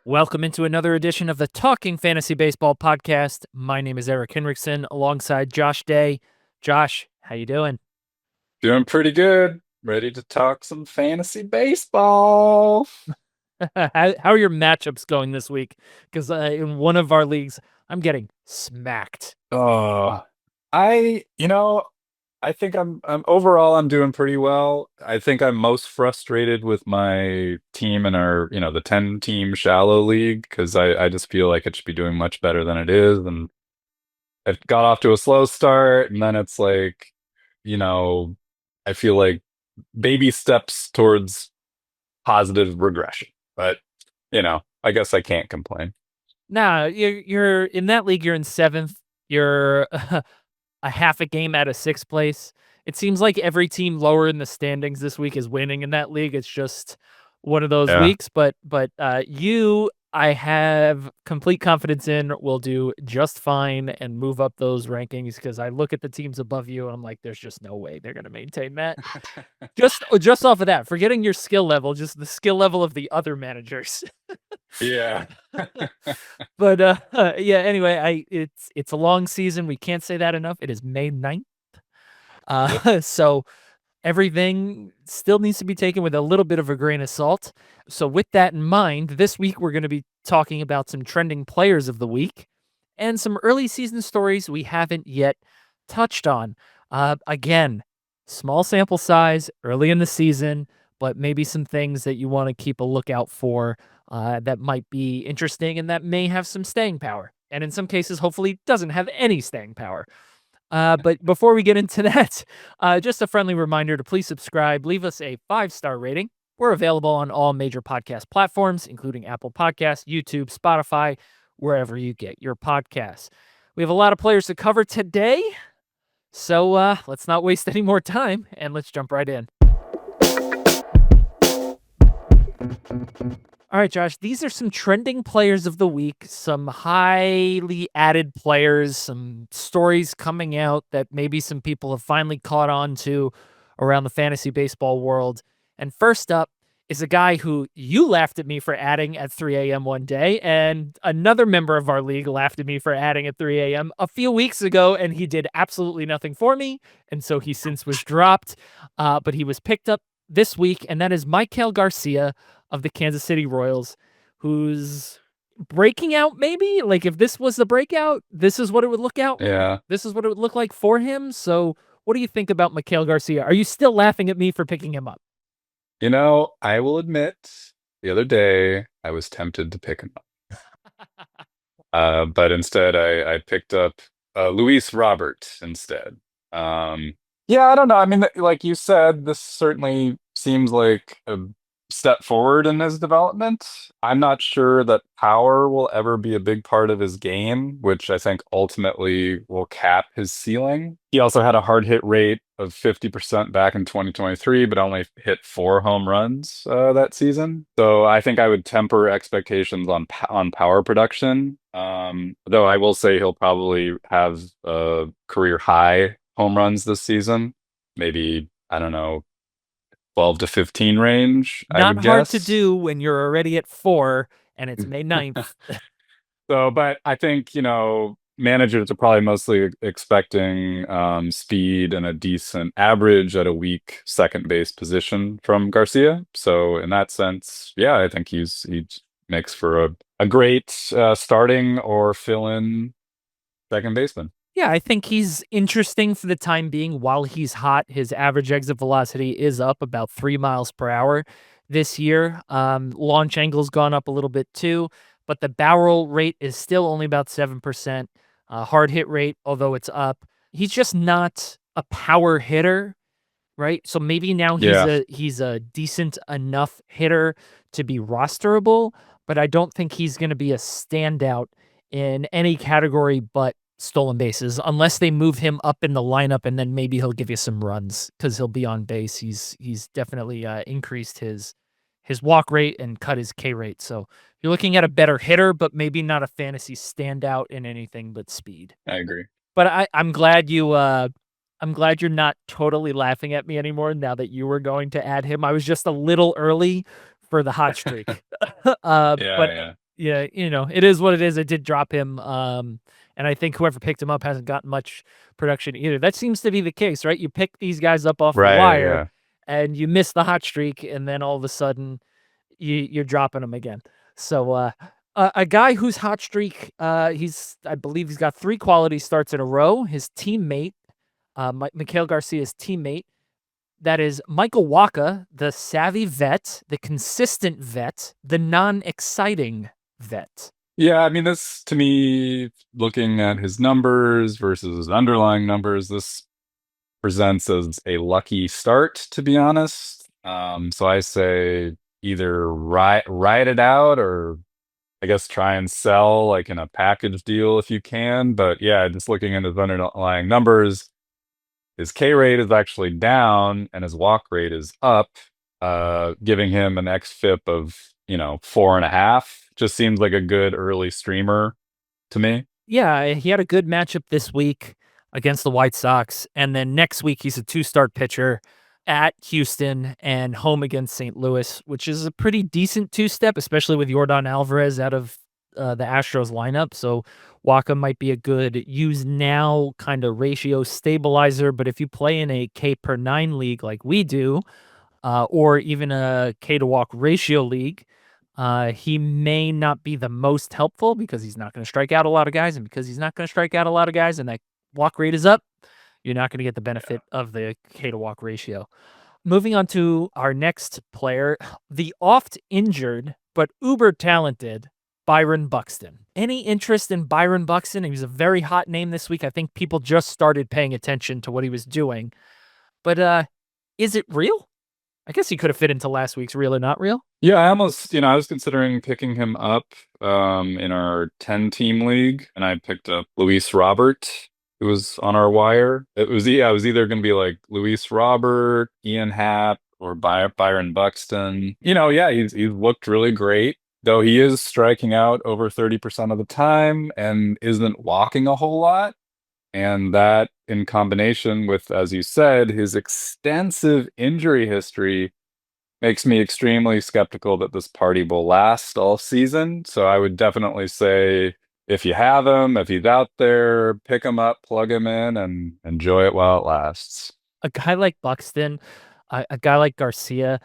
Welcome into another edition of the Talking Fantasy Baseball podcast. My name is Eric Henriksen alongside Josh Day. Josh, how you doing? Doing pretty good. Ready to talk some fantasy baseball. How are your matchups going this week? Because in one of our leagues, I'm getting smacked. Oh, I, you know, I think I'm overall I'm doing pretty well. I think I'm most frustrated with my team in our the 10 team shallow league because I just feel like it should be doing much better than it is. And it got off to a slow start, and then it's like, you know, I feel like baby steps towards positive regression. But I guess I can't complain. Nah, you're in that league. You're in seventh. You're a half a game out of sixth place. It seems like every team lower in the standings this week is winning in that league. It's just one of those Yeah. weeks. But you, I have complete confidence in will do just fine and move up those rankings because I look at the teams above you and I'm like, there's just no way they're gonna maintain that. Just off of that, forgetting your skill level, just the skill level of the other managers. Yeah. But yeah, anyway, I it's a long season. We can't say that enough. It is May 9th. Yep. So everything still needs to be taken with a little bit of a grain of salt. So with that in mind, this week we're going to be talking about some trending players of the week and some early season stories we haven't yet touched on. Again, small sample size early in the season, but maybe some things that you want to keep a lookout for that might be interesting and that may have some staying power. And in some cases, hopefully, doesn't have any staying power. But before we get into that, just a friendly reminder to please subscribe, leave us a 5-star rating. We're available on all major podcast platforms, including Apple Podcasts, YouTube, Spotify, wherever you get your podcasts. We have a lot of players to cover today, so let's not waste any more time and let's jump right in. All right, Josh, these are some trending players of the week, some highly added players, some stories coming out that maybe some people have finally caught on to around the fantasy baseball world. And first up is a guy who you laughed at me for adding at 3 a.m. one day, and another member of our league laughed at me for adding at 3 a.m. a few weeks ago, and he did absolutely nothing for me. And so he since was dropped, but he was picked up this week, and that is Maikel Garcia of the Kansas City Royals, who's breaking out maybe? Like if this was the breakout, this is what it would look out. Yeah. This is what it would look like for him. So what do you think about Maikel Garcia? Are you still laughing at me for picking him up? I will admit the other day I was tempted to pick him up. But instead I picked up Luis Robert instead. Yeah, I don't know. I mean, like you said, this certainly seems like a step forward in his development. I'm not sure that power will ever be a big part of his game, which I think ultimately will cap his ceiling. He also had a hard hit rate of 50% back in 2023, but only hit 4 home runs that season. So I think I would temper expectations on power production. Though I will say he'll probably have a career high home runs this season. Maybe, I don't know, 12 to 15 range, I would Not hard to guess. do when you're already at 4 and it's May 9th. So, but I think, managers are probably mostly expecting speed and a decent average at a weak second base position from Garcia. So, in that sense, yeah, I think he makes for a great starting or fill-in second baseman. Yeah, I think he's interesting for the time being. While he's hot, his average exit velocity is up about 3 miles per hour this year. Launch angle's gone up a little bit too, but the barrel rate is still only about 7%. Hard hit rate, although it's up, he's just not a power hitter, right? So maybe now Yeah. he's a decent enough hitter to be rosterable, but I don't think he's going to be a standout in any category but stolen bases unless they move him up in the lineup and then maybe he'll give you some runs cuz he'll be on base. He's definitely increased his walk rate and cut his K rate. So you're looking at a better hitter but maybe not a fantasy standout in anything but speed. I agree. But I'm glad you're not totally laughing at me anymore now that you were going to add him. I was just a little early for the hot streak. Yeah, But yeah. Yeah, it is what it is. I did drop him, and I think whoever picked him up hasn't gotten much production either. That seems to be the case, right? You pick these guys up off the Right, wire, yeah. and you miss the hot streak, and then all of a sudden you're dropping them again. So, a guy whose hot streak, I believe he's got 3 quality starts in a row. His teammate, Mikhail Garcia's teammate, that is Michael Wacha, the savvy vet, the consistent vet, the non-exciting vet. Yeah, I mean, this to me, looking at his numbers versus his underlying numbers, this presents as a lucky start, to be honest. So I say either ride it out, or I guess try and sell like in a package deal if you can. But yeah, just looking at his underlying numbers, his K rate is actually down and his walk rate is up, giving him an XFIP of 4.5. Just seems like a good early streamer to me. Yeah, he had a good matchup this week against the White Sox, and then next week he's a two-start pitcher at Houston and home against St. Louis, which is a pretty decent two-step, especially with Yordan Alvarez out of the Astros lineup. So Waka might be a good use now kind of ratio stabilizer, but if you play in a K per 9 league like we do, or even a K to walk ratio league, he may not be the most helpful because he's not going to strike out a lot of guys. And because he's not going to strike out a lot of guys and that walk rate is up, you're not going to get the benefit of the K to walk ratio. Moving on to our next player, the oft injured but uber talented Byron Buxton. Any interest in Byron Buxton? He was a very hot name this week. I think people just started paying attention to what he was doing. But is it real? I guess he could have fit into last week's real or not real. Yeah, I almost, I was considering picking him up in our 10 team league, and I picked up Luis Robert, who was on our wire. It was either going to be like Luis Robert, Ian Happ, or Byron Buxton. Yeah, he's looked really great, though he is striking out over 30% of the time and isn't walking a whole lot. And that, in combination with, as you said, his extensive injury history, makes me extremely skeptical that this party will last all season. So I would definitely say, if you have him, if he's out there, pick him up, plug him in, and enjoy it while it lasts. A guy like Buxton, a guy like Garcia,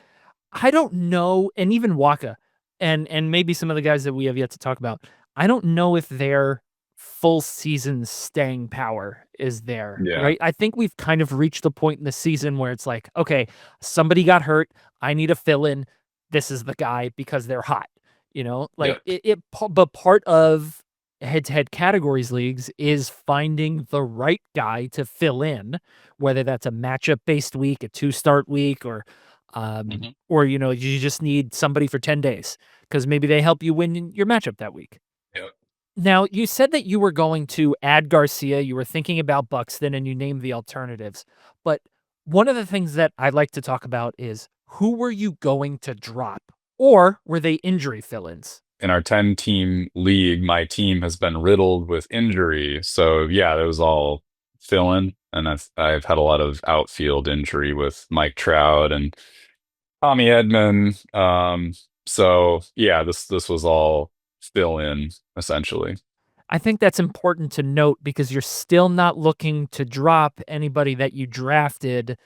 I don't know, and even Waka, and maybe some of the guys that we have yet to talk about. I don't know if their full season staying power is there, Yeah. right? I think we've kind of reached the point in the season where it's like, okay, somebody got hurt. I need a fill in. This is the guy because they're hot. Like Yeah. but part of head to head categories leagues is finding the right guy to fill in, whether that's a matchup based week, a two start week, Mhm. or you just need somebody for 10 days because maybe they help you win your matchup that week. Yeah. Now, you said that you were going to add Garcia, you were thinking about Buxton, and you named the alternatives. But one of the things that I like to talk about is who were you going to drop? Or were they injury fill ins? In our 10 team league, my team has been riddled with injury. So yeah, it was all fill in. And I've had a lot of outfield injury with Mike Trout and Tommy Edman. So yeah, this was all fill in essentially. I think that's important to note because you're still not looking to drop anybody that you drafted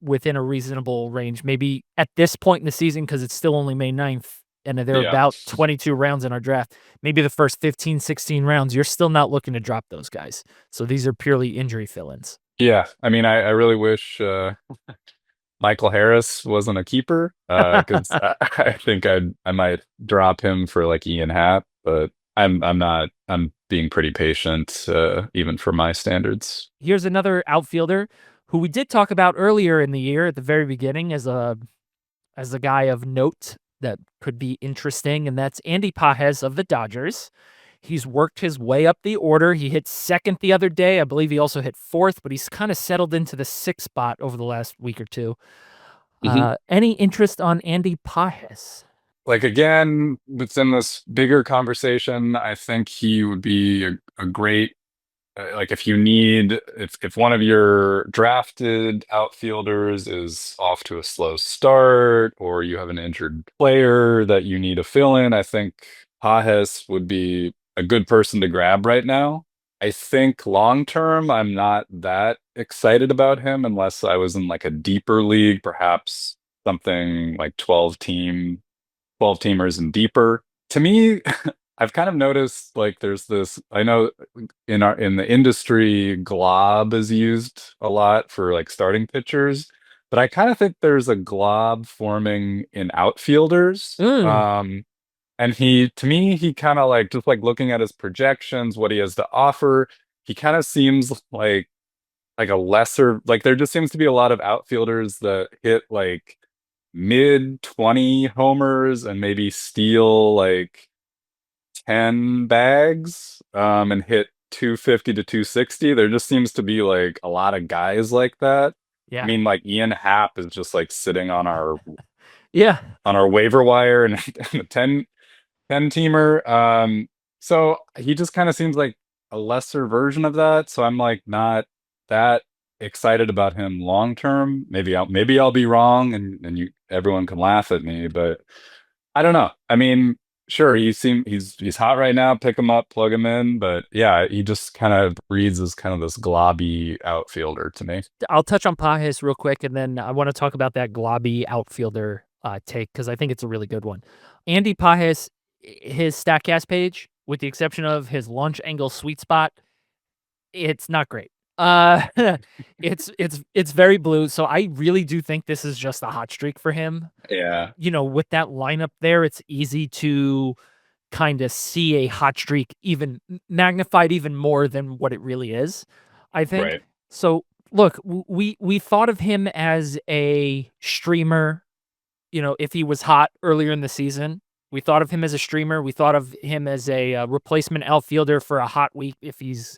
within a reasonable range. Maybe at this point in the season, because it's still only May 9th and there are Yeah. about 22 rounds in our draft, maybe the first 15, 16 rounds, you're still not looking to drop those guys. So these are purely injury fill ins. Yeah. I mean, I really wish Michael Harris wasn't a keeper, because I think I might drop him for like Ian Happ, but I'm not. I'm being pretty patient, even for my standards. Here's another outfielder who we did talk about earlier in the year at the very beginning as a guy of note that could be interesting, and that's Andy Pages of the Dodgers. He's worked his way up the order. He hit second the other day. I believe he also hit fourth, but he's kind of settled into the sixth spot over the last week or two. Any interest on Andy Pages? Like, again, within this bigger conversation, I think he would be a great, like, if one of your drafted outfielders is off to a slow start, or you have an injured player that you need to fill in, I think Pajes would be a good person to grab right now. I think long term, I'm not that excited about him unless I was in like a deeper league, perhaps something like 12 teamers and deeper. To me, I've kind of noticed like there's this, I know in the industry, glob is used a lot for like starting pitchers, but I kind of think there's a glob forming in outfielders. Mm, And to me, he kind of like just like looking at his projections, what he has to offer, he kind of seems like a lesser, like there just seems to be a lot of outfielders that hit like mid 20 homers and maybe steal like 10 bags and hit 250 to 260. There just seems to be like a lot of guys like that. I yeah. mean, like Ian Happ is just like sitting Yeah. on our waiver wire and a 10 teamer. So he just kind of seems like a lesser version of that. So I'm like not that excited about him long term. Maybe I'll be wrong and you everyone can laugh at me, but I don't know. I mean, sure, he's hot right now. Pick him up, plug him in, but yeah, he just kind of reads as kind of this globby outfielder to me. I'll touch on Pajes real quick, and then I want to talk about that globby outfielder take because I think it's a really good one. Andy Pajes, his Statcast page, with the exception of his launch angle sweet spot, it's not great. Uh, it's very blue. So I really do think this is just a hot streak for him. Yeah, With that lineup there, it's easy to kind of see a hot streak even magnified even more than what it really is, I think. right. So look, we thought of him as a streamer, if he was hot earlier in the season. We thought of him as a streamer. We thought of him as a replacement outfielder for a hot week if he's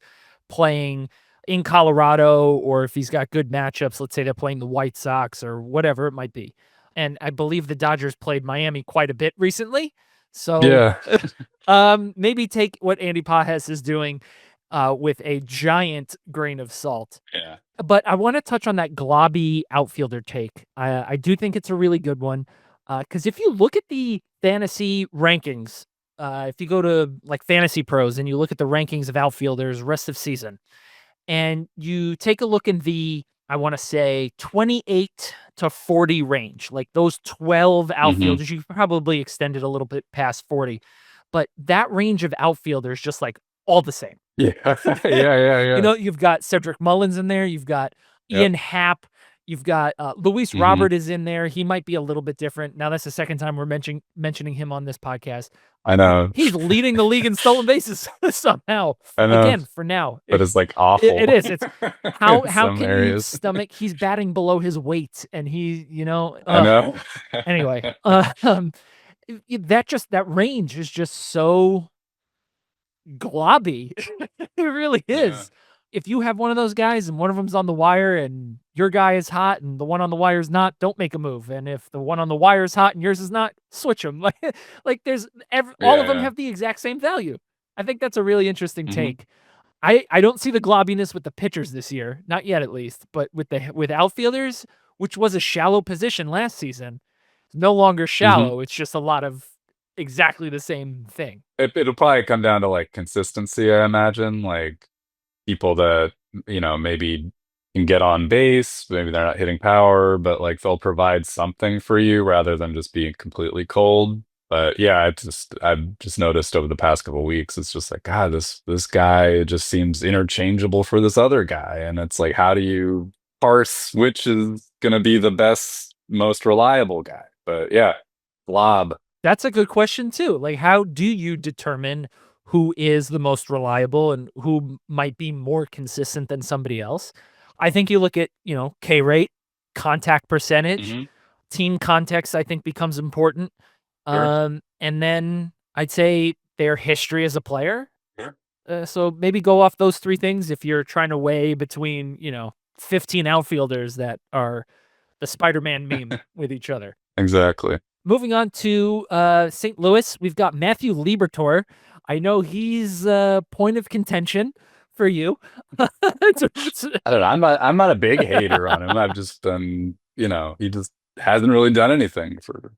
playing in Colorado or if he's got good matchups. Let's say they're playing the White Sox or whatever it might be. And I believe the Dodgers played Miami quite a bit recently. So Yeah. maybe take what Andy Pajes is doing with a giant grain of salt. Yeah. But I want to touch on that globby outfielder take. I do think it's a really good one because if you look at the fantasy rankings, if you go to like Fantasy Pros and you look at the rankings of outfielders rest of season, and you take a look in the, I want to say 28 to 40 range, like those 12 Hmm. outfielders, you could probably extend it a little bit past 40, but that range of outfielders just like all the same. Yeah. Yeah, yeah, yeah. You've got Cedric Mullins in there. You've got Yep. Ian Happ. You've got Luis Hmm. Robert is in there. He might be a little bit different. Now that's the second time we're mentioning him on this podcast. I know. He's leading the league in stolen bases somehow. I know. Again, for now, But it's like it awful is. It's how in how some can you areas. stomach? He's batting below his weight, and I know. anyway, that range is just so globby. It really Yeah. is. If you have one of those guys and one of them's on the wire and your guy is hot and the one on the wire is not, don't make a move. And if the one on the wire is hot and yours is not, switch them. Like there's all of them Yeah, have the exact same value. I think that's a really interesting yeah. Hmm. take. I don't see the globbiness with the pitchers this year, not yet at least, but with outfielders, which was a shallow position last season, it's no longer Hmm. shallow. It's just a lot of exactly the same thing. It'll probably come down to like consistency, I imagine. Like people that, maybe can get on base, maybe they're not hitting power, but like they'll provide something for you rather than just being completely cold. But yeah, I've just noticed over the past couple of weeks, it's just like, God, this guy just seems interchangeable for this other guy. And it's like, how do you parse which is gonna be the best, most reliable guy? But yeah, Blob. That's a good question too. Like, how do you determine who is the most reliable and who might be more consistent than somebody else? I think you look at, K rate, contact percentage, Hmm. team context, I think becomes important. Sure. And then I'd say their history as a player. Sure. So maybe go off those three things if you're trying to weigh between, 15 outfielders that are the Spider Man meme with each other. Exactly. Moving on to St. Louis, we've got Matthew Libertor. I know he's a point of contention for you. It's I don't know. I'm not a big hater on him. I've just been, he just hasn't really done anything for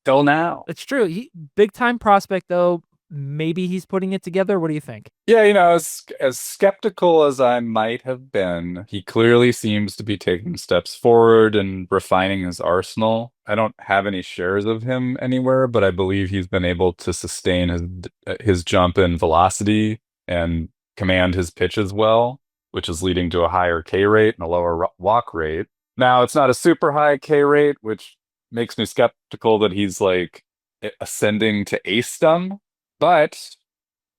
till now. it's true. Big time prospect though. maybe he's putting it together. What do you think? Yeah, as skeptical as I might have been, he clearly seems to be taking steps forward and refining his arsenal. I don't have any shares of him anywhere, but I believe he's been able to sustain his jump in velocity and command his pitches well, which is leading to a higher K rate and a lower walk rate. Now, it's not a super high K rate, which makes me skeptical that he's like ascending to ace-dom, but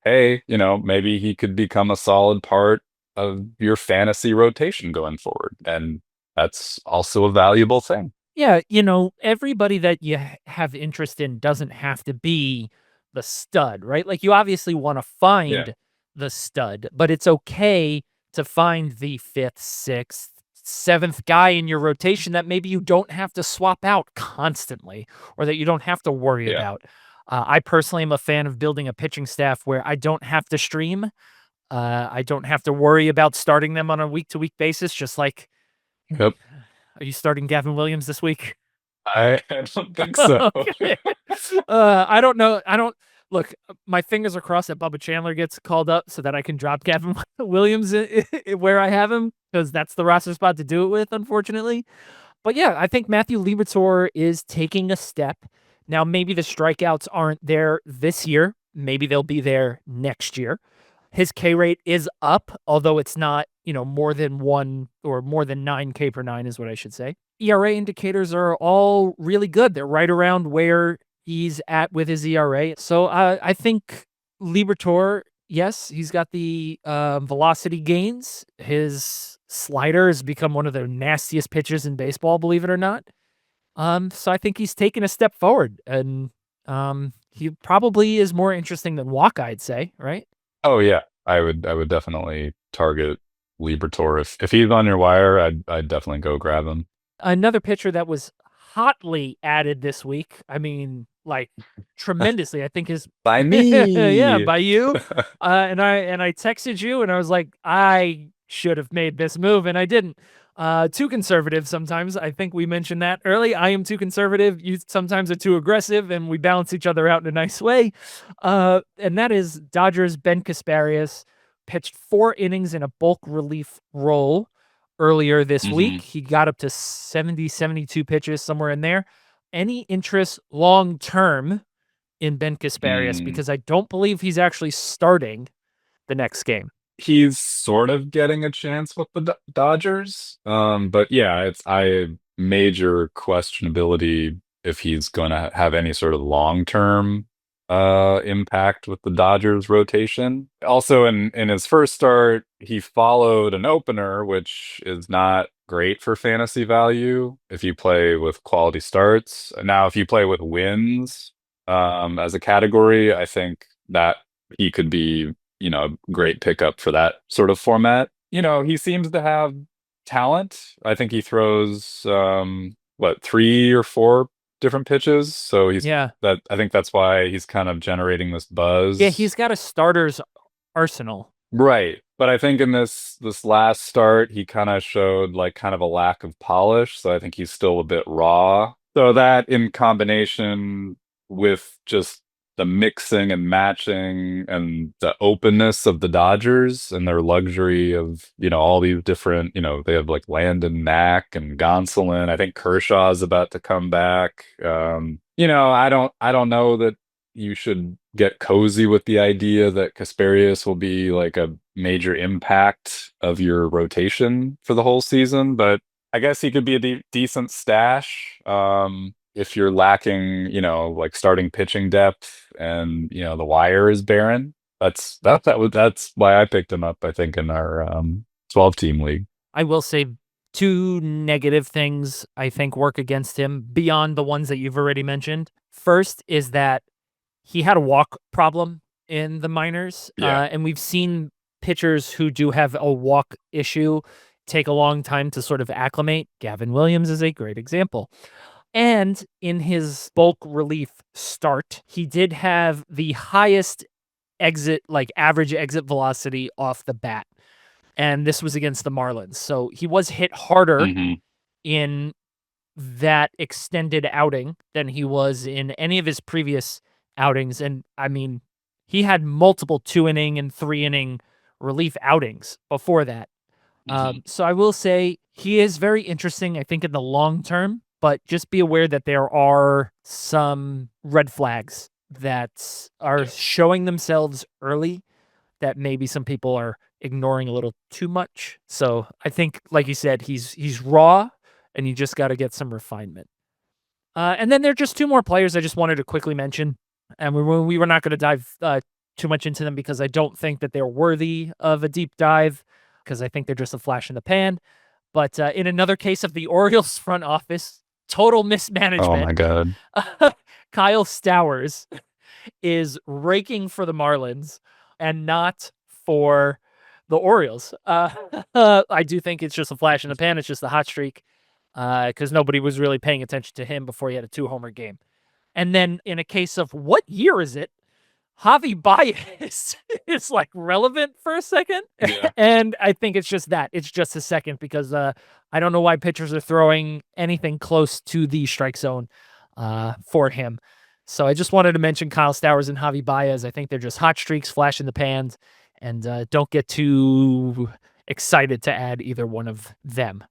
hey, maybe he could become a solid part of your fantasy rotation going forward. And that's also a valuable thing. Yeah, everybody that you have interest in doesn't have to be the stud, right? Like you obviously want to Yeah. find the stud, but it's okay to find the fifth, sixth, seventh guy in your rotation that maybe you don't have to swap out constantly or that you don't have to worry Yeah. about. I personally am a fan of building a pitching staff where I don't have to stream. I don't have to worry about starting them on a week to week basis, just like, Yep. are you starting Gavin Williams this week? I don't think so. Okay. I don't know. I don't look. My fingers are crossed that Bubba Chandler gets called up so that I can drop Gavin Williams where I have him because that's the roster spot to do it with, unfortunately. But yeah, I think Matthew Liberatore is taking a step. Now, maybe the strikeouts aren't there this year. Maybe they'll be there next year. His K rate is up, although it's not, more than 1 or more than 9 K per 9 is what I should say. ERA indicators are all really good. They're right around where he's at with his ERA. So I think Liberatore, yes, he's got the velocity gains. His slider has become one of the nastiest pitches in baseball, believe it or not. So I think he's taken a step forward, and he probably is more interesting than Walk, I'd say, right? Oh yeah. I would definitely target Liberatore. If he's on your wire, I'd definitely go grab him. Another pitcher that was hotly added this week. I mean, like tremendously. I think his By yeah, me. by you. And I texted you and I was like, I should have made this move and I didn't. Too conservative sometimes. I think we mentioned that early. I am too conservative. You sometimes are too aggressive, and we balance each other out in a nice way. And that is Dodgers Ben Kasparius pitched 4 innings in a bulk relief role earlier this week. Hmm. He got up to 70, 72 pitches, somewhere in there. Any interest long term in Ben Kasparius? Mm. Because I don't believe he's actually starting the next game. He's sort of getting a chance with the Dodgers. But yeah, it's I major questionability if he's going to have any sort of long-term impact with the Dodgers rotation. Also in his first start, he followed an opener, which is not great for fantasy value if you play with quality starts. Now, if you play with wins as a category, I think that he could be great pickup for that sort of format. He seems to have talent. I think he throws what, 3 or 4 different pitches. So Yeah. I think that's why he's kind of generating this Yeah, buzz. he's got a starter's arsenal. Right. But I think in this last start, he kind of showed like kind of a lack of polish. So I think he's still a bit raw. So that in combination with just the mixing and matching and the openness of the Dodgers and their luxury of, all these different, they have like Landon Mack and Gonsolin. I think Kershaw's about to come back. I don't know that you should get cozy with the idea that Kasparius will be like a major impact of your rotation for the whole season, but I guess he could be a decent stash if you're lacking, like starting pitching depth and the wire is barren. That's why I picked him up. I think in our 12 team league. I will say 2 negative things I think work against him beyond the ones that you've already mentioned. First is that he had a walk problem in the minors, Yeah. and we've seen pitchers who do have a walk issue take a long time to sort of acclimate. Gavin Williams is a great example. And in his bulk relief start, he did have the highest exit, like average exit velocity off the bat. And this was against the Marlins. So he was hit harder Hmm. in that extended outing than he was in any of his previous outings. And I mean, he had multiple 2-inning and 3-inning relief outings before that. Mhm. So I will say he is very interesting, I think, in the long term, but just be aware that there are some red flags that are Yeah. showing themselves early that maybe some people are ignoring a little too much. So I think, like you said, he's raw, and you just got to get some refinement. And then there are just two more players I just wanted to quickly mention, and we were not going to dive too much into them because I don't think that they're worthy of a deep dive because I think they're just a flash in the pan. But in another case of the Orioles front office, total Oh mismanagement, my God. Kyle Stowers is raking for the Marlins and not for the Orioles. I do think it's just a flash in the pan. It's just a hot streak because nobody was really paying attention to him before he had a 2-homer game. And then in a case of what year is it? Javi Baez is like relevant for a second. Yeah. And I think it's just that. It's just a second because I don't know why pitchers are throwing anything close to the strike zone for him. So I just wanted to mention Kyle Stowers and Javi Baez. I think they're just hot streaks, flash in the pans, and don't get too excited to add either one of them.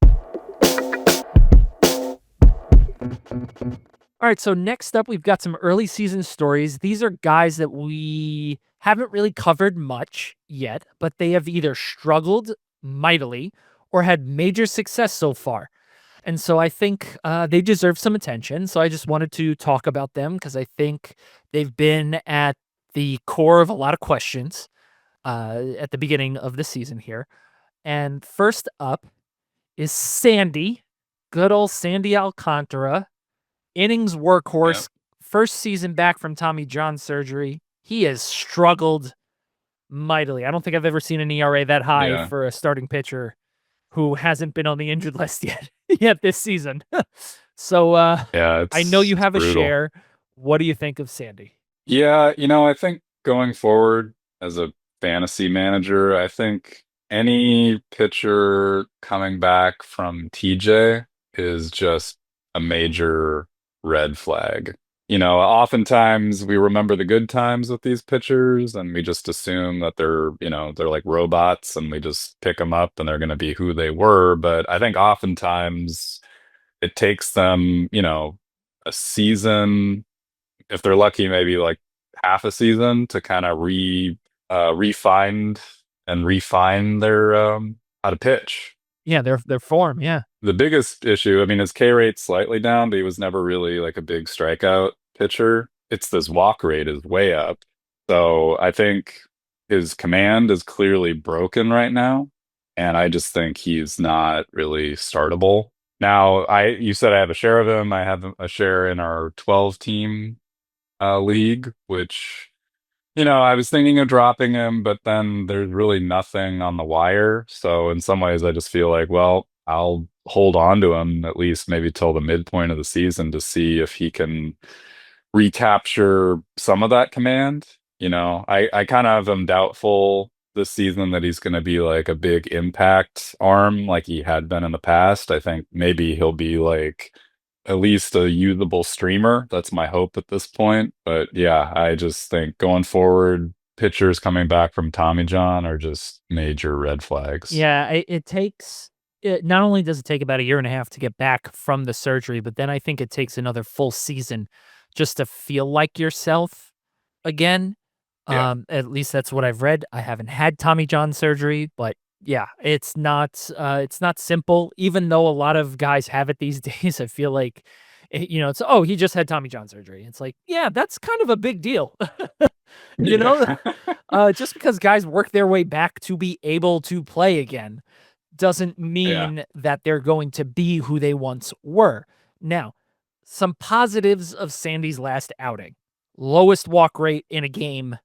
All right, so next up, we've got some early season stories. These are guys that we haven't really covered much yet, but they have either struggled mightily or had major success so far. And so I think they deserve some attention. So I just wanted to talk about them because I think they've been at the core of a lot of questions at the beginning of the season here. And first up is Sandy, good old Sandy Alcantara, innings Yeah. workhorse, first season back from Tommy John surgery. He has struggled mightily. I don't think I've ever seen an ERA that high Yeah. for a starting pitcher who hasn't been on the injured list yet this season. So Yeah. I know you It's have a brutal. share. What do you think of Sandy? Yeah. I think going forward as a fantasy manager, I think any pitcher coming back from TJ is just a major red flag. Oftentimes we remember the good times with these pitchers and we just assume that they're like robots and we just pick them up and they're going to be who they were. But I think oftentimes it takes them, a season, if they're lucky, maybe like half a season to kind of refine and refine their how to pitch. Yeah, their form. Yeah, The biggest issue, I mean, his K rate's slightly down, but he was never really like a big strikeout pitcher. It's this walk rate is way up. So I think his command is clearly broken right now. And I just think he's not really startable. Now, you said I have a share of him. I have a share in our 12 team league, which I was thinking of dropping him, but then there's really nothing on the wire. So in some ways, I just feel like, well, I'll hold on to him at least maybe till the midpoint of the season to see if he can recapture some of that command. I kind of am doubtful this season that he's going to be like a big impact arm like he had been in the past. I think maybe he'll be like at least a usable streamer. That's my hope at this point. But yeah, I just think going forward, pitchers coming back from Tommy John are just major red flags. yeah. It takes. Not only does it take about a year and a half to get back from the surgery, but then I think it takes another full season just to feel like yourself again. Yeah. At least that's what I've read. I haven't had Tommy John surgery, but yeah, it's not simple. Even though a lot of guys have it these days, I feel like it's oh, he just had Tommy John surgery. It's like, yeah, that's kind of a big deal. you know, Yeah. just because guys work their way back to be able to play again doesn't Yeah. mean that they're going to be who they once were. Now, some positives of Sandy's last outing. Lowest walk rate in a game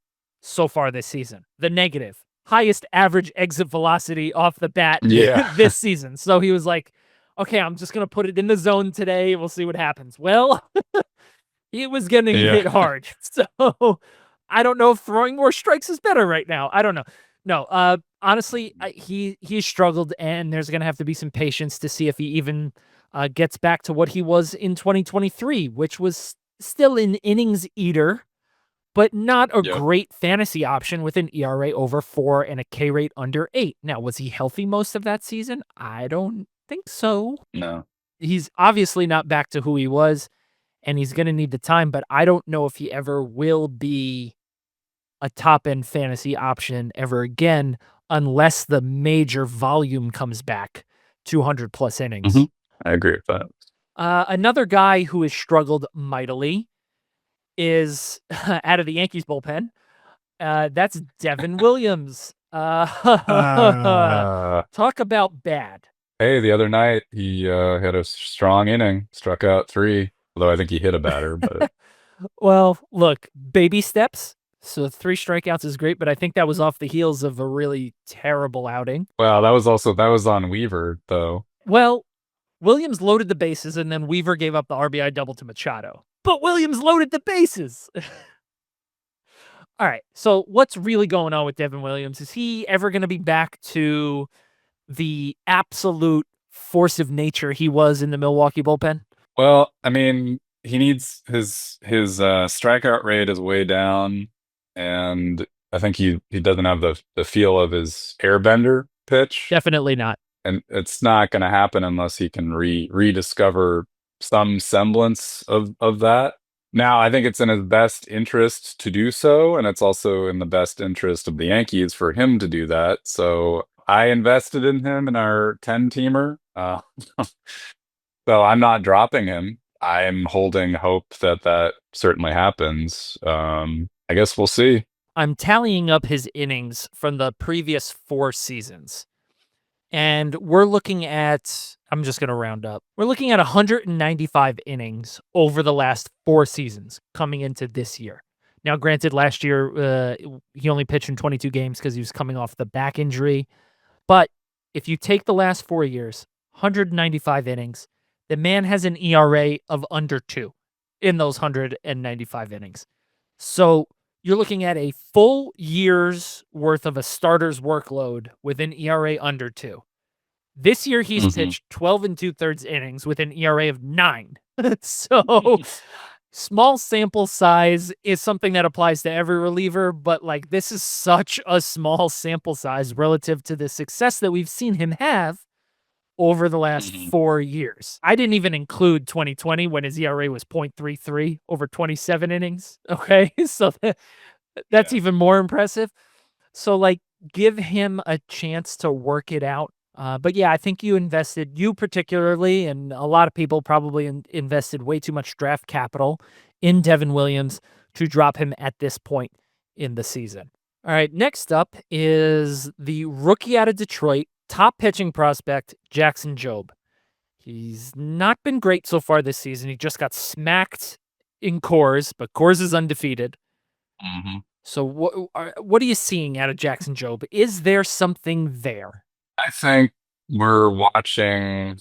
so far this season. The negative, highest average exit velocity off the bat Yeah. this season. So he was like, okay, I'm just going to put it in the zone today. We'll see what happens. Well, he was getting Yeah. hit hard. So I don't know if throwing more strikes is better right now. I don't know. No, honestly, he struggled, and there's gonna have to be some patience to see if he even gets back to what he was in 2023, which was still an innings eater, but not a Yep. great fantasy option with an ERA over 4 and a K rate under 8. Now, was he healthy most of that season? I don't think so. No. He's obviously not back to who he was, and he's going to need the time, but I don't know if he ever will be a top end fantasy option ever again unless the major volume comes back 200 plus innings. I agree with that. Another guy who has struggled mightily is out of the Yankees bullpen. That's Devin Williams. Talk about bad. Hey, the other night he had a strong inning, struck out 3. Although I think he hit a batter, but Well, look, baby steps. So 3 strikeouts is great, but I think that was off the heels of a really terrible outing. well, that was on Weaver though. Well, Williams loaded the bases, and then Weaver gave up the RBI double to Machado. But Williams loaded the bases. All right. So what's really going on with Devin Williams? Is he ever going to be back to the absolute force of nature he was in the Milwaukee bullpen? Well, I mean, he needs his strikeout rate is way down, and I think he doesn't have the feel of his airbender pitch, Definitely not. and it's not going to happen unless he can rediscover some semblance of that. Now, I think it's in his best interest to do so, and it's also in the best interest of the Yankees for him to do that. So I invested in him in our 10-teamer. So I'm not dropping him. I'm holding hope that that certainly happens. I guess we'll see. I'm tallying up his innings from the previous 4 seasons. And we're looking at, I'm just going to round up. We're looking at 195 innings over the last 4 seasons coming into this year. Now, granted, last year he only pitched in 22 games because he was coming off the back injury. But if you take the last 4 years, 195 innings, the man has an ERA of under 2 in those 195 innings. So you're looking at a full year's worth of a starter's workload with an ERA under 2. This year, he's pitched 12 and 2/3 innings with an ERA of 9. So small sample size is something that applies to every reliever, but like this is such a small sample size relative to the success that we've seen him have over the last 4 years. I didn't even include 2020 when his ERA was 0.33 over 27 innings. Okay. So that's even more impressive. So like give him a chance to work it out. But yeah, I think you particularly, and a lot of people probably invested way too much draft capital in Devin Williams to drop him at this point in the season. All right, next up is the rookie out of Detroit, top pitching prospect, Jackson Jobe. He's not been great so far this season. He just got smacked in Coors, but Coors is undefeated. So what are you seeing out of Jackson Jobe? Is there something there? I think we're watching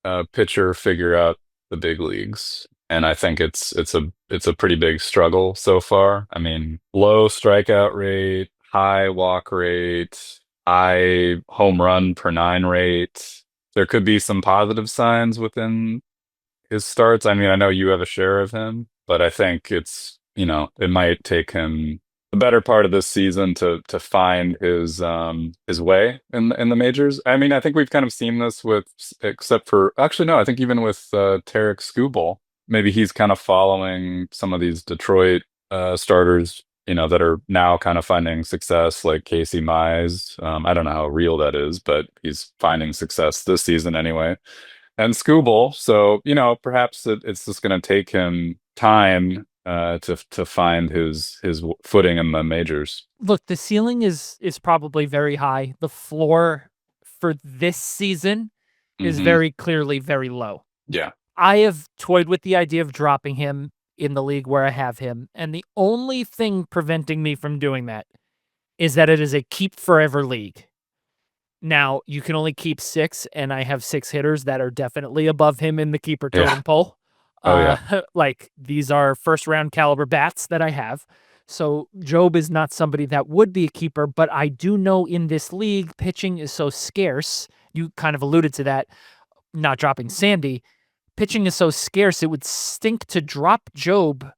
a pitcher figure out the big leagues, and I think it's a pretty big struggle so far. I mean, low strikeout rate, high walk rate, high home run per 9 rate. There could be some positive signs within his starts. I mean, I know you have a share of him, but I think it might take him the better part of this season to find his way in the majors. I mean, I think we've kind of seen this except for actually no, I think even with Tarek Skubal, maybe he's kind of following some of these Detroit starters, that are now kind of finding success, like Casey Mize. I don't know how real that is, but he's finding success this season anyway. And Skubal, so perhaps it's just going to take him time to find his footing in the majors. Look, the ceiling is probably very high. The floor for this season is very clearly very low. Yeah. I have toyed with the idea of dropping him in the league where I have him, and the only thing preventing me from doing that is that it is a keep forever league. Now, you can only keep 6, and I have 6 hitters that are definitely above him in the keeper totem pole. Oh, yeah. Like these are first round caliber bats that I have. So Jobe is not somebody that would be a keeper, but I do know in this league, pitching is so scarce. You kind of alluded to that, not dropping Sandy. Pitching is so scarce, it would stink to drop Jobe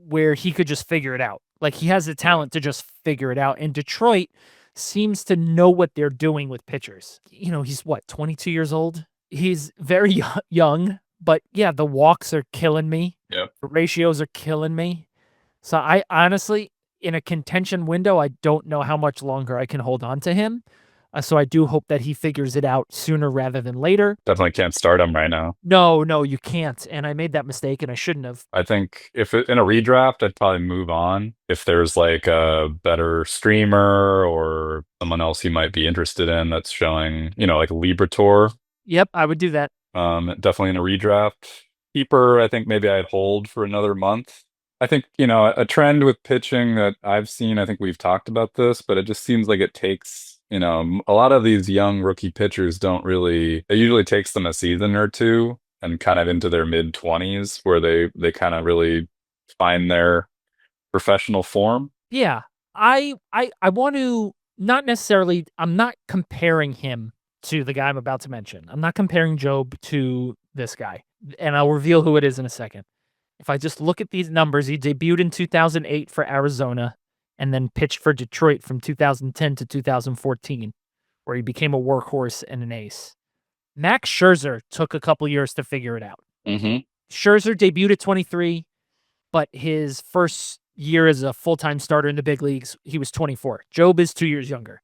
where he could just figure it out. Like, he has the talent to just figure it out. And Detroit seems to know what they're doing with pitchers. He's what, 22 years old? He's very young, but yeah, the walks are killing me. Yep. The ratios are killing me. So I honestly, in a contention window, I don't know how much longer I can hold on to him. So I do hope that he figures it out sooner rather than later. Definitely can't start him right now. No, you can't. And I made that mistake and I shouldn't have. I think in a redraft, I'd probably move on if there's like a better streamer or someone else you might be interested in that's showing, like Liberator. Yep, I would do that. Definitely in a redraft. Keeper, I think maybe I'd hold for another month. I think, a trend with pitching that I've seen, I think we've talked about this, but it just seems like it takes, a lot of these young rookie pitchers it usually takes them a season or two and kind of into their mid-20s where they kind of really find their professional form. Yeah. I want to not necessarily, I'm not comparing him to the guy I'm about to mention. I'm not comparing Job to this guy, and I'll reveal who it is in a second. If I just look at these numbers, he debuted in 2008 for Arizona and then pitched for Detroit from 2010 to 2014, where he became a workhorse and an ace. Max Scherzer took a couple years to figure it out. Mm-hmm. Scherzer debuted at 23, but his first year as a full-time starter in the big leagues, he was 24. Job is 2 years younger.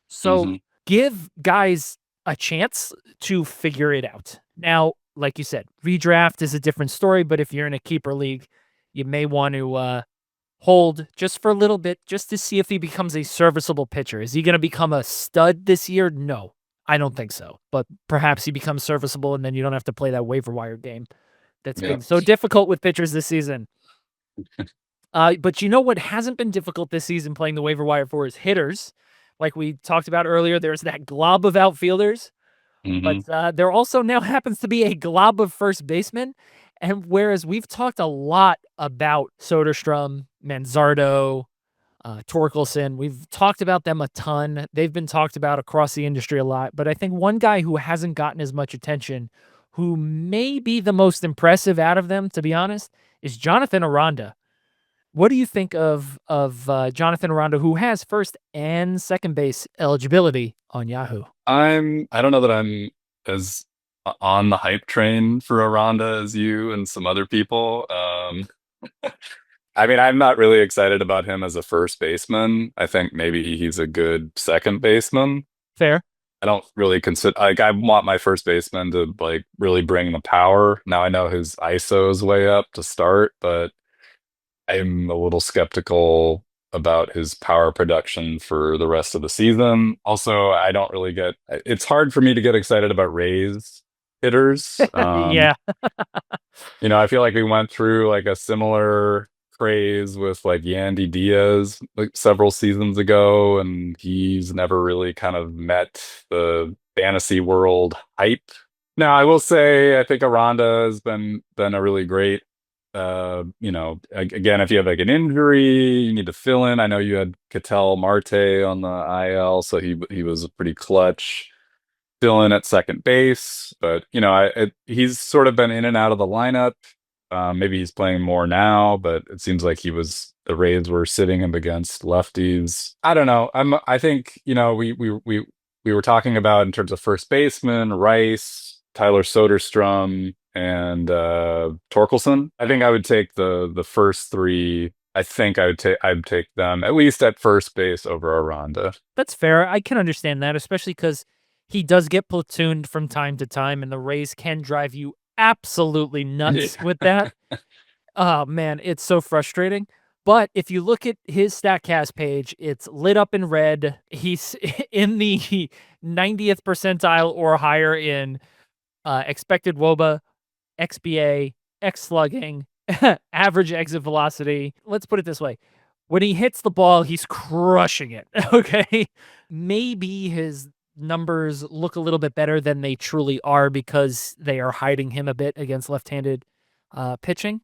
So give guys a chance to figure it out. Now, like you said, redraft is a different story, but if you're in a keeper league, you may want to hold just for a little bit, just to see if he becomes a serviceable pitcher. Is he going to become a stud this year? No, I don't think so. But perhaps he becomes serviceable, and then you don't have to play that waiver wire game that's been so difficult with pitchers this season. But you know what hasn't been difficult this season playing the waiver wire for is hitters. Like we talked about earlier, there's that glob of outfielders. But there also now happens to be a glob of first basemen. And whereas we've talked a lot about Soderstrom, Manzardo, Torkelson, we've talked about them a ton. They've been talked about across the industry a lot. But I think one guy who hasn't gotten as much attention, who may be the most impressive out of them, to be honest, is Jonathan Aranda. What do you think of Jonathan Aranda, who has first and second base eligibility on Yahoo? I don't know that I'm as on the hype train for Aranda as you and some other people. I mean, I'm not really excited about him as a first baseman. I think maybe he's a good second baseman. Fair. I don't really consider, like, I want my first baseman to like really bring the power. Now I know his ISO is way up to start, but I'm a little skeptical about his power production for the rest of the season. Also, I don't really it's hard for me to get excited about Rays hitters. Yeah. I feel like we went through like a similar craze with like Yandy Diaz like several seasons ago, and he's never really kind of met the fantasy world hype. Now, I will say, I think Aranda has been a really great again, if you have like an injury, you need to fill in. I know you had Ketel Marte on the IL, so he was pretty clutch fill in at second base. But he's sort of been in and out of the lineup. Maybe he's playing more now, but it seems like the Rays were sitting him against lefties. I don't know. I think we were talking about in terms of first baseman, Rice, Tyler Soderstrom, and Torkelson. I think I would take the first three. I think I'd take them at least at first base over Aranda. That's fair. I can understand that, especially because he does get platooned from time to time, and the Rays can drive you absolutely nuts with that. Oh man, it's so frustrating. But if you look at his StatCast page, it's lit up in red. He's in the 90th percentile or higher in expected WOBA, XBA, X slugging, average exit velocity. Let's put it this way. When he hits the ball, he's crushing it. Okay. Maybe his numbers look a little bit better than they truly are because they are hiding him a bit against left-handed pitching.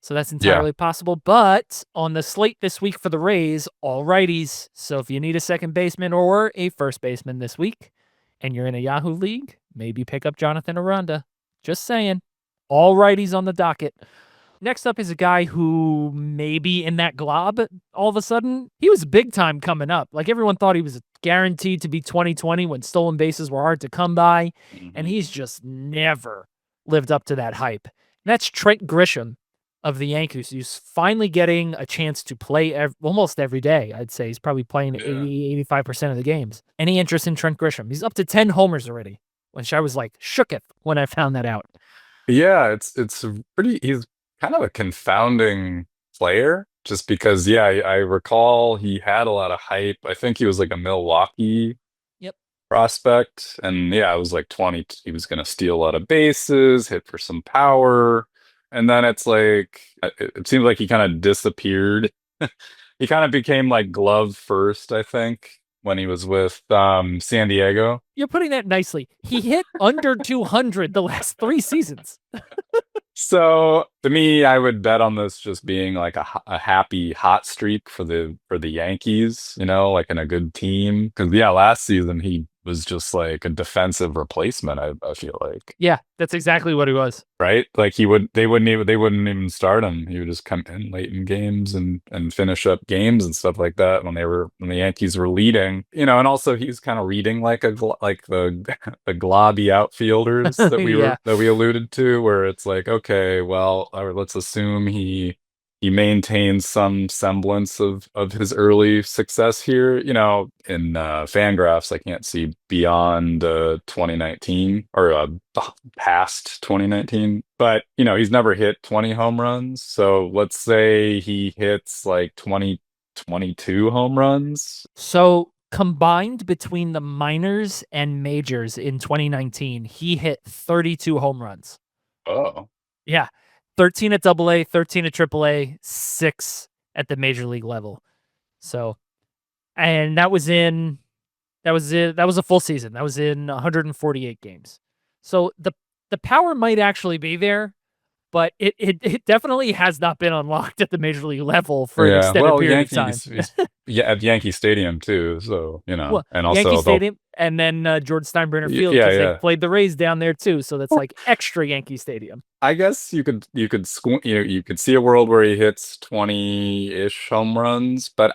So that's entirely possible. But on the slate this week for the Rays, all righties. So if you need a second baseman or a first baseman this week and you're in a Yahoo league, maybe pick up Jonathan Aranda. Just saying. All righties on the docket. Next up is a guy who maybe in that glob all of a sudden, he was big time coming up. Like everyone thought he was guaranteed to be 2020 when stolen bases were hard to come by, and Mhm. he's just never lived up to that hype. And that's Trent Grisham of the Yankees, who's finally getting a chance to play almost every day. I'd say he's probably playing Yeah. 85% of the games. Any interest in Trent Grisham? He's up to 10 homers already, which I was like shooketh when I found that out. Yeah, it's a pretty he's kind of a confounding player just because yeah, I recall he had a lot of hype. I think he was like a Milwaukee Yep. prospect and yeah, it was like 20 he was going to steal a lot of bases, hit for some power, and then it's like it seems like he kind of disappeared. He kind of became like glove first, I think, when he was with San Diego. You're putting that nicely. He hit under 200 the last 3 seasons. So to me, I would bet on this just being like a happy hot streak for the Yankees, you know, like in a good team. Because yeah, last season he was just like a defensive replacement. I feel like, Yeah, that's exactly what he was. right? Like they wouldn't even start him. He would just come in late in games and finish up games and stuff like that when the Yankees were leading, you know. And also he's kind of reading like like the the globby outfielders Yeah. that we alluded to, where it's like, okay, well, let's assume he maintains some semblance of his early success here. You know, in Fangraphs, I can't see beyond 2019 or past 2019. But, you know, he's never hit 20 home runs. So let's say he hits like 22 home runs. So, combined between the minors and majors in 2019, he hit 32 home runs. Oh, Yeah. 13 at double A, 13 at triple A, 6 at the major league level. So, and that was a full season. That was in 148 games. So the power might actually be there, but it definitely has not been unlocked at the major league level for an yeah. extended Well, period of time. yeah, at Yankee Stadium too. So, you know, Well, and Yankee also they'll, Stadium and then George Steinbrenner Field yeah, because they yeah. played the Rays down there too. So that's like extra Yankee Stadium. I guess you could squint, you could see a world where he hits 20-ish home runs, but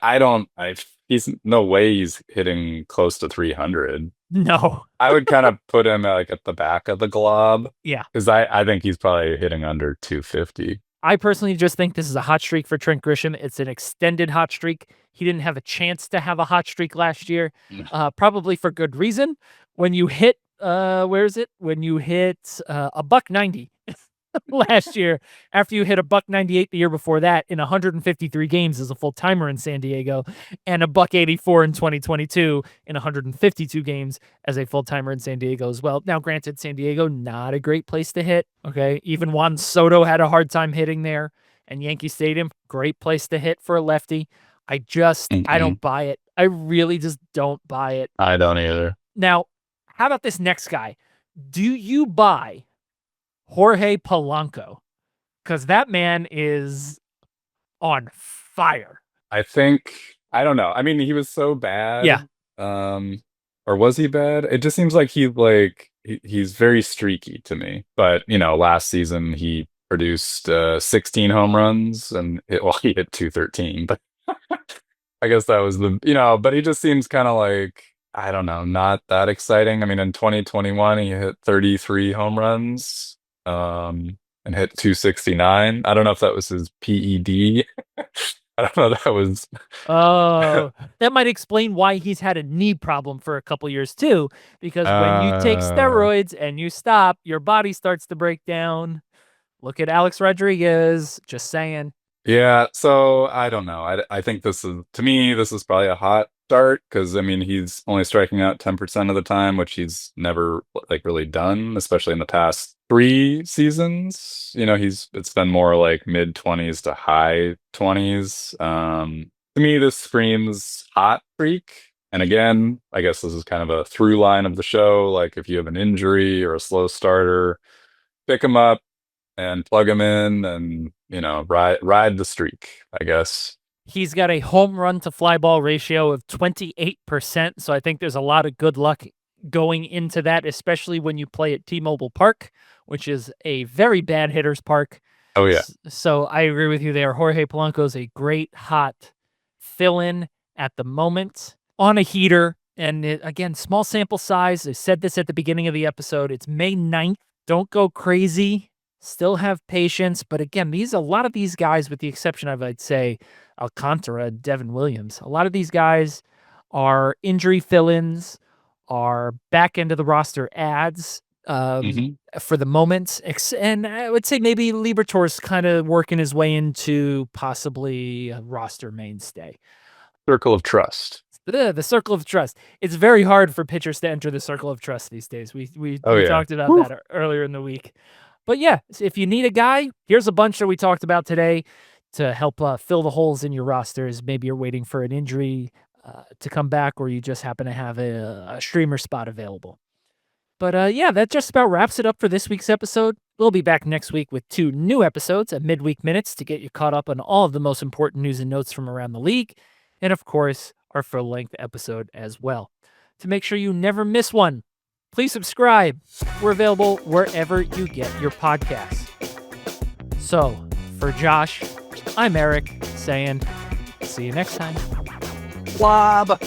he's no way he's hitting close to 300. No. I would kind of put him like at the back of the glob Yeah. because I think he's probably hitting under 250. I personally just think this is a hot streak for Trent Grisham. It's an extended hot streak. He didn't have a chance to have a hot streak last year, probably for good reason. When you hit, where is it? When you hit a buck 90 last year, after you hit a buck 98 the year before that in 153 games as a full timer in San Diego, and a buck 84 in 2022 in 152 games as a full timer in San Diego as well. Now, granted, San Diego, not a great place to hit. Okay. Even Juan Soto had a hard time hitting there, and Yankee Stadium, great place to hit for a lefty. I Mm-mm. don't buy it. I really just don't buy it. I don't either. Now, how about this next guy? Do you buy Jorge Polanco? Because that man is on fire. I think I don't know. I mean, he was so Yeah. bad. Um, or was he bad? It just seems like he's very streaky to me. But, you know, last season he produced 16 home runs and he hit 213, but I guess that was the, you know, but he just seems kind of like, I don't know, not that exciting. I mean, in 2021 he hit 33 home runs and hit 269. I don't know if that was his PED. I don't know. That was Oh, that might explain why he's had a knee problem for a couple years too. Because when you take uh steroids and you stop, your body starts to break down. Look at Alex Rodriguez. Just saying. yeah, so I don't know. I think this is to me this is probably a hot start because I mean he's only striking out 10% of the time, which he's never like really done, especially in the past 3 seasons. You know, it's been more like mid 20s to high 20s. To me this screams hot streak. And again, I guess this is kind of a through line of the show. Like if you have an injury or a slow starter, pick him up and plug him in and, you know, ride the streak, I guess. He's got a home run to fly ball ratio of 28%. So I think there's a lot of good luck going into that, especially when you play at T-Mobile Park, which is a very bad hitter's park. Oh yeah. So I agree with you there. Jorge Polanco is a great hot fill-in at the moment on a heater. And again, small sample size. I said this at the beginning of the episode. It's May 9th. Don't go crazy. Still have patience. But again, a lot of these guys, with the exception of, I'd say, Alcantara, Devin Williams, a lot of these guys are injury fill-ins, are back end of the roster ads for the moment. And I would say maybe Liberatore's kind of working his way into possibly a roster mainstay. Circle of trust. The circle of trust. It's very hard for pitchers to enter the circle of trust these days. We talked about that earlier in the week. But yeah, if you need a guy, here's a bunch that we talked about today to help fill the holes in your rosters. Maybe you're waiting for an injury to come back, or you just happen to have a streamer spot available. But yeah, that just about wraps it up for this week's episode. We'll be back next week with 2 new episodes at Midweek Minutes to get you caught up on all of the most important news and notes from around the league. And of course, our full-length episode as well. To make sure you never miss one, please subscribe. We're available wherever you get your podcasts. So, for Josh, I'm Eric, saying, see you next time. Blob.